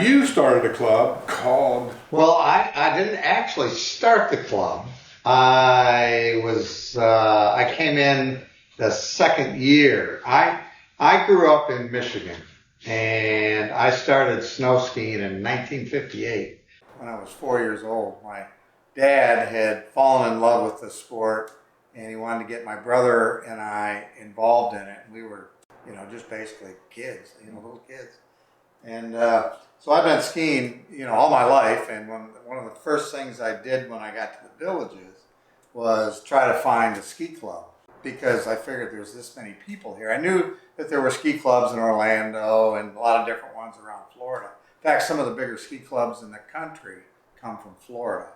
you started a club called... Well, I didn't actually start the club. I came in the second year. I grew up in Michigan, and I started snow skiing in 1958. When I was 4 years old, my dad had fallen in love with the sport, and he wanted to get my brother and I involved in it. And we were, just basically kids, little kids. And so I've been skiing, all my life. And one of the first things I did when I got to the Villages was try to find a ski club, because I figured there's this many people here. I knew that there were ski clubs in Orlando and a lot of different ones around Florida. In fact, some of the bigger ski clubs in the country come from Florida.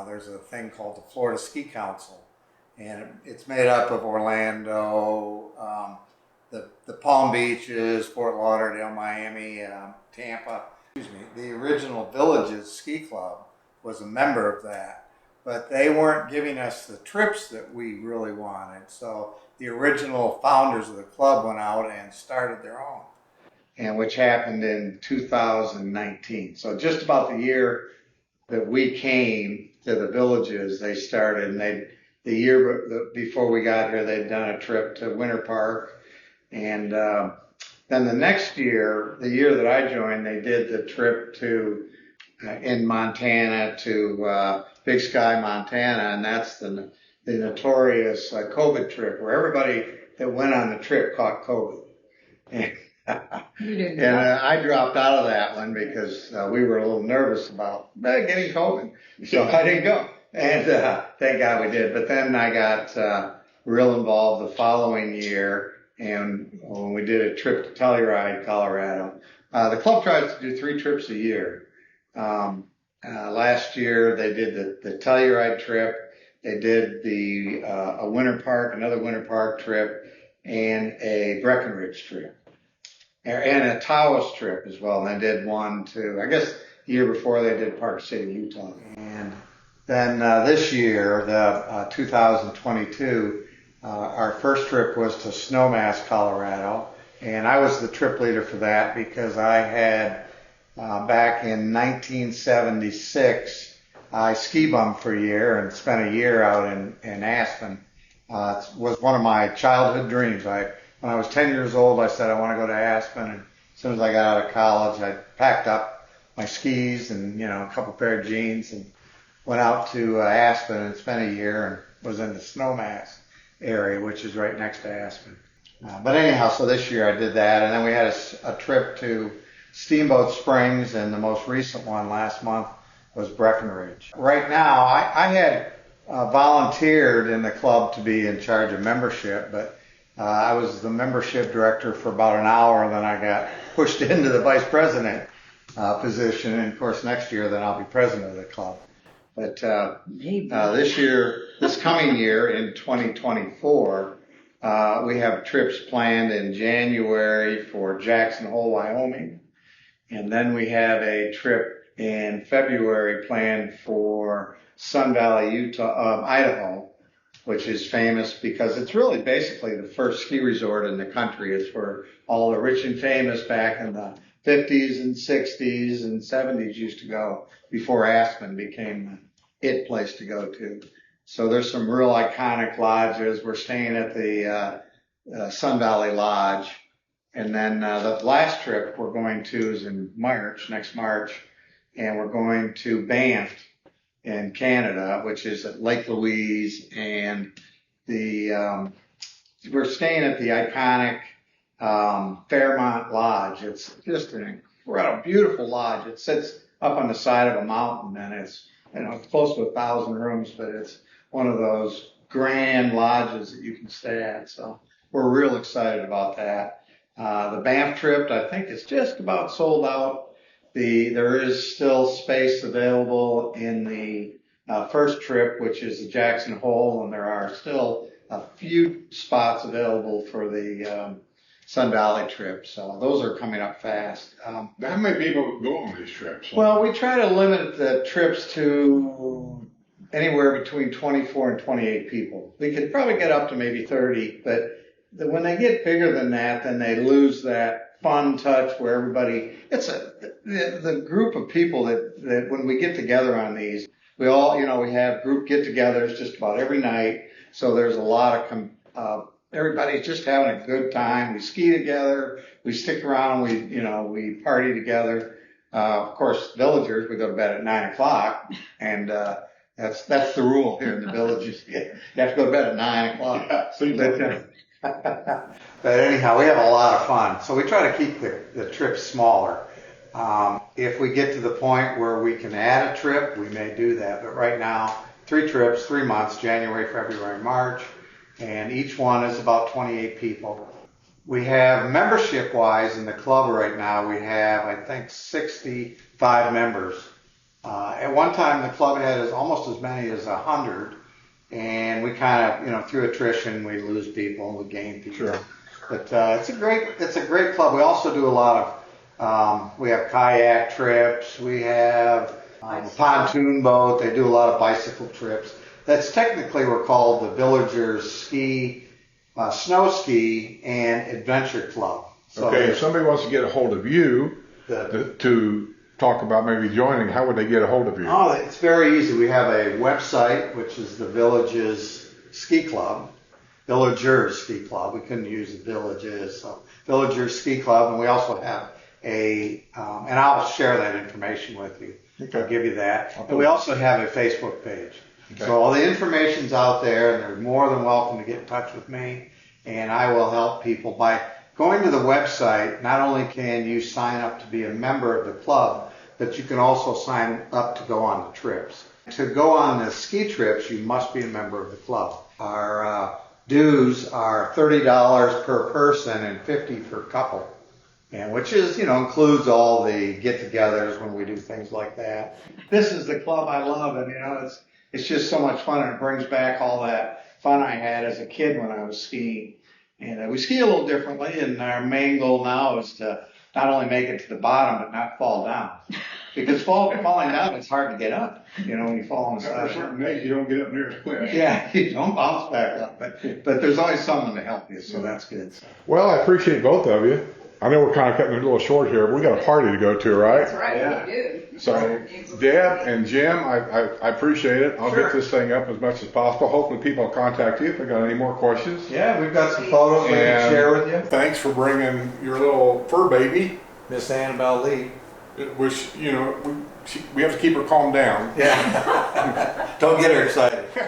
There's a thing called the Florida Ski Council, and it's made up of Orlando, the Palm Beaches, Fort Lauderdale, Miami, Tampa. The original Villages Ski Club was a member of that, but they weren't giving us the trips that we really wanted. So the original founders of the club went out and started their own, and which happened in 2019. So just about the year that we came to the Villages, they started, and the year before we got here, they'd done a trip to Winter Park. And then the next year, the year that I joined, they did the trip to in Montana to Big Sky, Montana, and that's the notorious COVID trip where everybody that went on the trip caught COVID. And, I dropped out of that one because we were a little nervous about getting COVID, so I didn't go. And thank God we did. But then I got real involved the following year, and when we did a trip to Telluride, Colorado. The club tries to do 3 trips a year. Last year they did the Telluride trip. They did a Winter Park, another Winter Park trip, and a Breckenridge trip, and a Taos trip as well. And they did one to, I guess the year before they did Park City, Utah. And then this year, the 2022, our first trip was to Snowmass, Colorado, and I was the trip leader for that because I had back in 1976, I ski bummed for a year and spent a year out in Aspen. It was one of my childhood dreams. When I was 10 years old, I said I want to go to Aspen, and as soon as I got out of college, I packed up my skis and a couple pair of jeans and went out to Aspen and spent a year and was in the Snowmass area, which is right next to Aspen. But anyhow, so this year I did that, and then we had a trip to Steamboat Springs, and the most recent one last month was Breckenridge. Right now, I had volunteered in the club to be in charge of membership, but I was the membership director for about an hour, and then I got pushed into the vice president position, and of course next year then I'll be president of the club. But this coming year in 2024, we have trips planned in January for Jackson Hole, Wyoming. And then we have a trip in February planned for Sun Valley, Idaho, which is famous because it's really basically the first ski resort in the country. It's where all the rich and famous back in the 50s and 60s and 70s used to go before Aspen became the it place to go to. So there's some real iconic lodges. We're staying at the Sun Valley Lodge. And then the last trip we're going to is in next March, and we're going to Banff in Canada, which is at Lake Louise, and we're staying at the iconic Fairmont Lodge. It's just an incredible, beautiful lodge. It sits up on the side of a mountain, and it's close to 1,000 rooms, but it's one of those grand lodges that you can stay at. So we're real excited about that. The Banff trip, I think, is just about sold out. There is still space available in the first trip, which is the Jackson Hole, and there are still a few spots available for the Sun Valley trip. So those are coming up fast. How many people go on these trips? Well, we try to limit the trips to anywhere between 24 and 28 people. We could probably get up to maybe 30, but when they get bigger than that, then they lose that fun touch where everybody, the group of people that when we get together on these, we all, we have group get-togethers just about every night. So there's a lot of, everybody's just having a good time. We ski together, we stick around, we party together. Of course, villagers, we go to bed at 9:00, and that's the rule here in the villages. You have to go to bed at 9:00. But anyhow, we have a lot of fun. So we try to keep the trips smaller. If we get to the point where we can add a trip, we may do that. But right now, 3 trips, 3 months, January, February, March, and each one is about 28 people. We have membership-wise in the club right now, we have, I think, 65 members. At one time, the club had almost as many as 100, and we kind of, through attrition, we lose people and we gain people. Sure. But it's a great club. We also do a lot of, we have kayak trips, we have a pontoon boat. They do a lot of bicycle trips. That's technically we're called the Villagers Snow Ski and Adventure Club. So okay, if somebody wants to get a hold of you to talk about maybe joining, how would they get a hold of you? Oh, it's very easy. We have a website, which is the Villages Ski Club, Villagers Ski Club. We couldn't use the Villages, so Villagers Ski Club, and we also have and I'll share that information with you. Okay. I'll give you that. And we also have a Facebook page. Okay. So all the information's out there, and they're more than welcome to get in touch with me, and I will help people by going to the website. Not only can you sign up to be a member of the club, but you can also sign up to go on the trips. To go on the ski trips, you must be a member of the club. Our dues are $30 per person and $50 per couple. And which is, includes all the get-togethers when we do things like that. This is the club I love, and it's just so much fun, and it brings back all that fun I had as a kid when I was skiing. And we ski a little differently, and our main goal now is to not only make it to the bottom, but not fall down. Because falling down, it's hard to get up. When you fall on the side. After a certain age, you don't get up near as quick. Yeah, you don't bounce back up, but there's always someone to help you, so that's good. Well, I appreciate both of you. I know we're kind of cutting it a little short here, but we got a party to go to, right? That's right, Yeah. we do. So, Deb and Jim, I appreciate it. I'll get this thing up as much as possible. Hopefully people will contact you if they've got any more questions. Yeah, we've got some photos we can share with you. Thanks for bringing your little fur baby, Miss Annabelle Lee. which, we have to keep her calmed down. Yeah. Don't get her excited. We're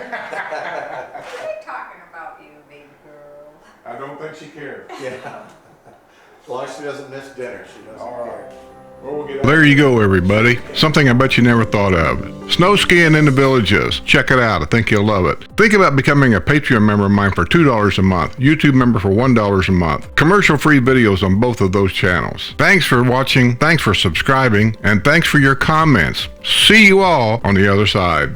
talking about you, baby girl. I don't think she cares. Yeah. As long as she doesn't miss dinner, she doesn't All care. right. Well, we'll get There you go, everybody. Something I bet you never thought of. Snow skiing in the villages. Check it out. I think you'll love it. Think about becoming a Patreon member of mine for $2 a month. YouTube member for $1 a month. Commercial-free videos on both of those channels. Thanks for watching. Thanks for subscribing. And thanks for your comments. See you all on the other side.